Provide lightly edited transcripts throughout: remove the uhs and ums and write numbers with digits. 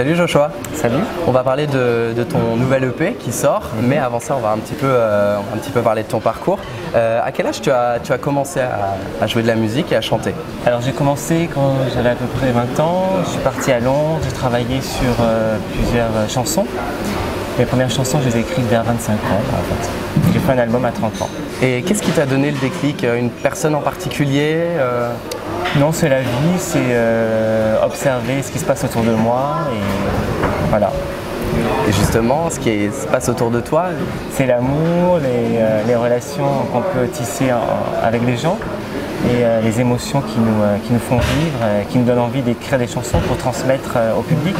Salut Joshua. Salut. On va parler de ton nouvel EP qui sort, mais avant ça on va un petit peu parler de ton parcours. À quel âge tu as commencé à jouer de la musique et à chanter? Alors j'ai commencé quand j'avais à peu près 20 ans, je suis parti à Londres, j'ai travaillé sur plusieurs chansons. Les premières chansons je les ai écrites vers 25 ans en fait. J'ai fait un album à 30 ans. Et qu'est-ce qui t'a donné le déclic? Une personne en particulier? Non, c'est la vie, c'est observer ce qui se passe autour de moi et voilà. Et justement, ce qui se passe autour de toi, c'est l'amour, les relations qu'on peut tisser avec les gens et les émotions qui nous font vivre, qui nous donnent envie d'écrire des chansons pour transmettre au public.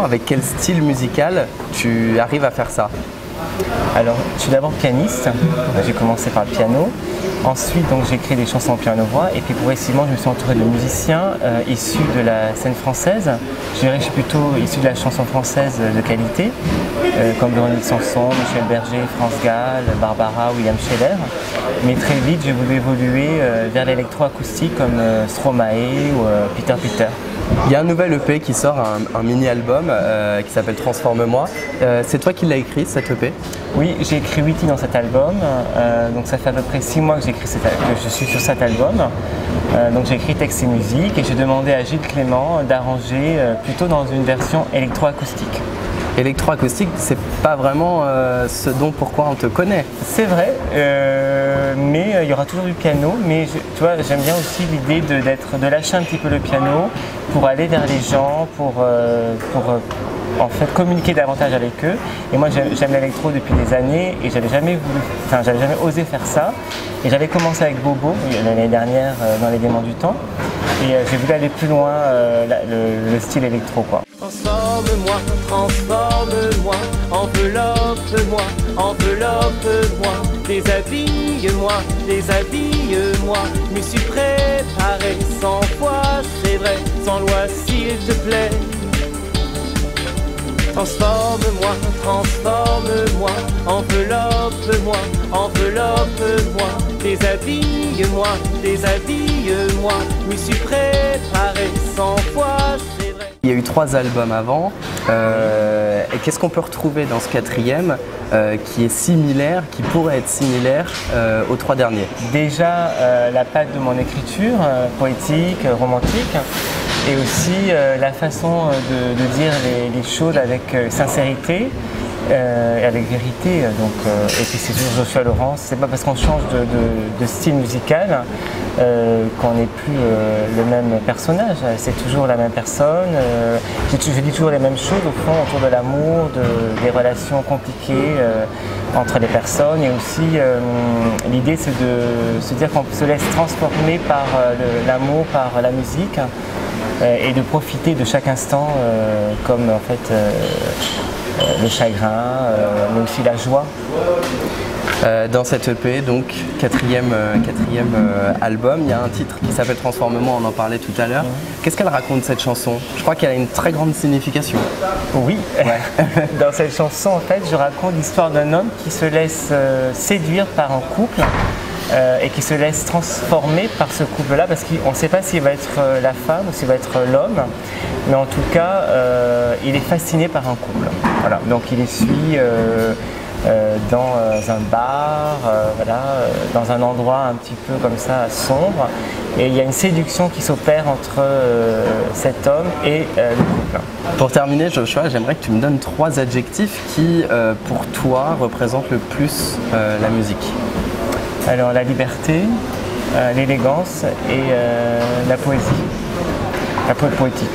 Avec quel style musical tu arrives à faire ça? Alors, je suis d'abord pianiste, j'ai commencé par le piano. Ensuite, j'ai écrit des chansons en piano-voix et puis progressivement, je me suis entouré de musiciens issus de la scène française. Je dirais que je suis plutôt issu de la chanson française de qualité, comme Véronique Sanson, Michel Berger, France Gall, Barbara, William Scheller. Mais très vite, j'ai voulu évoluer vers l'électro-acoustique comme Stromae ou Peter Peter. Il y a un nouvel EP qui sort, un mini-album qui s'appelle Transforme-moi. C'est toi qui l'as écrit, cet EP? Oui, j'ai écrit 8 titres dans cet album, donc ça fait à peu près 6 mois que je suis sur cet album. Donc j'ai écrit texte et musique et j'ai demandé à Gilles Clément d'arranger plutôt dans une version électro-acoustique. Électro-acoustique, c'est pas vraiment ce dont pourquoi on te connaît. C'est vrai, mais il y aura toujours du piano, mais tu vois, j'aime bien aussi l'idée de lâcher un petit peu le piano pour aller vers les gens, pour en fait communiquer davantage avec eux. Et moi j'aime l'électro depuis des années et j'avais jamais osé faire ça. Et j'avais commencé avec Bobo l'année dernière dans l'élément du temps. Et j'ai voulu aller plus loin le style électro quoi. Transforme-moi, transforme-moi, enveloppe-moi, enveloppe-moi, déshabille-moi, déshabille-moi, je me suis préparé 100 fois, c'est vrai, sans loi s'il te plaît. Transforme-moi, transforme-moi, enveloppe-moi, enveloppe-moi, déshabille-moi, déshabille-moi, je me suis préparé 100 fois, c'est vrai. Il y a eu 3 albums avant, et qu'est-ce qu'on peut retrouver dans ce 4e qui est similaire, qui pourrait être similaire aux 3 derniers? Déjà la patte de mon écriture, poétique, romantique, et aussi la façon de dire les choses avec sincérité et avec vérité. Et puis c'est toujours Joshua Lawrence, c'est pas parce qu'on change de style musical qu'on n'est plus le même personnage, c'est toujours la même personne. Je dis toujours les mêmes choses au fond autour de l'amour, des relations compliquées entre les personnes, et aussi l'idée c'est de se dire qu'on se laisse transformer par l'amour, par la musique, et de profiter de chaque instant comme en fait le chagrin, mais aussi la joie. Dans cette EP, donc quatrième album, il y a un titre qui s'appelle Transforme-moi, on en parlait tout à l'heure. Qu'est-ce qu'elle raconte cette chanson? Je crois qu'elle a une très grande signification. Oui, ouais. Dans cette chanson en fait je raconte l'histoire d'un homme qui se laisse séduire par un couple et qui se laisse transformer par ce couple-là, parce qu'on ne sait pas s'il va être la femme ou s'il va être l'homme, mais en tout cas il est fasciné par un couple. Voilà. Donc il les suit dans un bar, dans un endroit un petit peu comme ça sombre, et il y a une séduction qui s'opère entre cet homme et le couple. Pour terminer Joshua, j'aimerais que tu me donnes 3 adjectifs qui pour toi représentent le plus la musique. Alors la liberté, l'élégance et la poésie, la poétique.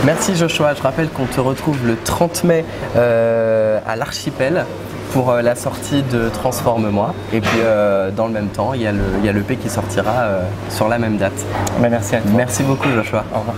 Merci Joshua, je rappelle qu'on te retrouve le 30 mai à l'Archipel pour la sortie de Transforme-moi, et puis dans le même temps il y a l'EP qui sortira sur la même date. Merci à toi. Merci beaucoup Joshua. Au revoir.